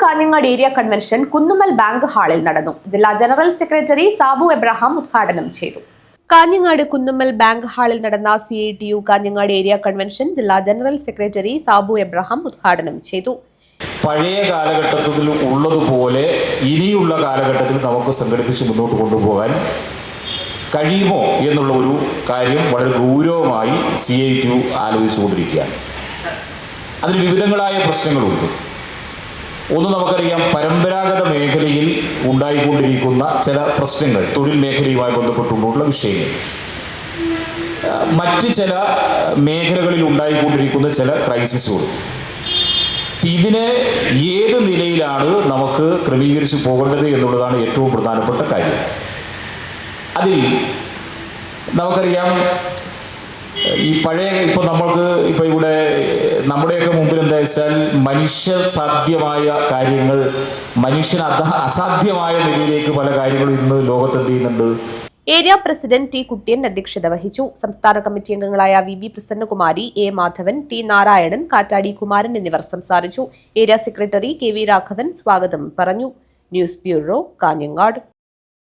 Kanhangad area convention Kunnummal bank ഹാളിൽ നടന്നു. ജില്ലാ ജനറൽ സെക്രട്ടറി സാബു എബ്രഹാം ഉദ്ഘാടനം ചെയ്തു. കാഞ്ഞങ്ങാട് കുന്നുമ്മൽ ബാങ്ക് ഹാളിൽ നടന്ന CITU കാഞ്ഞങ്ങാട് ഏരിയ കൺവെൻഷൻ ജില്ലാ ജനറൽ സെക്രട്ടറി സാബു എബ്രഹാം ഉദ്ഘാടനം ചെയ്തു. പഴയ കാലഘട്ടത്തിൽ ഉള്ളതുപോലെ ഇനിയുള്ള കാലഘട്ടത്തിൽ നമുക്ക് സംഘടിപ്പിച്ച് മുന്നോട്ട് കൊണ്ടുപോകാൻ കഴിയുമോ എന്നുള്ള ഒരു കാര്യം വളരെ ഗൗരവമായി CITU ആലോചിച്ചുകൊണ്ടിരിക്കുകയാണ്. അതിന് വിവിധങ്ങളായ പ്രശ്നങ്ങളുണ്ട്. ഒന്ന്, നമുക്കറിയാം, പരമ്പരാഗത മേഖലയിൽ ഉണ്ടായിക്കൊണ്ടിരിക്കുന്ന ചില പ്രശ്നങ്ങൾ, തൊഴിൽ മേഖലയുമായി ബന്ധപ്പെട്ടുകൊണ്ടുള്ള വിഷയങ്ങൾ, മറ്റ് ചില മേഖലകളിൽ ഉണ്ടായിക്കൊണ്ടിരിക്കുന്ന ചില ക്രൈസിസുകൾ, ഇതിനെ ഏത് നിലയിലാണ് നമുക്ക് ക്രമീകരിച്ച് പോകേണ്ടത് എന്നുള്ളതാണ് ഏറ്റവും പ്രധാനപ്പെട്ട കാര്യം. അതിൽ നമുക്കറിയാം, ഈ പഴയ ഇപ്പോൾ ഇവിടെ നമ്മുടെയൊക്കെ മുമ്പിൽ എന്താ വെച്ചാൽ മനുഷ്യസാധ്യമായ കാര്യങ്ങൾ അസാധ്യമായ നിലയിലേക്ക് പല കാര്യങ്ങളും ഇന്ന് ലോകത്ത് എന്ത് ചെയ്യുന്നുണ്ട്. Area president T. കുട്ടിയൻ അധ്യക്ഷത വഹിച്ചു. സംസ്ഥാന കമ്മിറ്റി അംഗങ്ങളായ VB Prasannakumari, A. Madhavan, T. Narayanan, കാറ്റാടി കുമാരൻ എന്നിവർ സംസാരിച്ചു. ഏരിയ സെക്രട്ടറി KV രാഘവൻ സ്വാഗതം പറഞ്ഞു. News bureau, Kanhangad.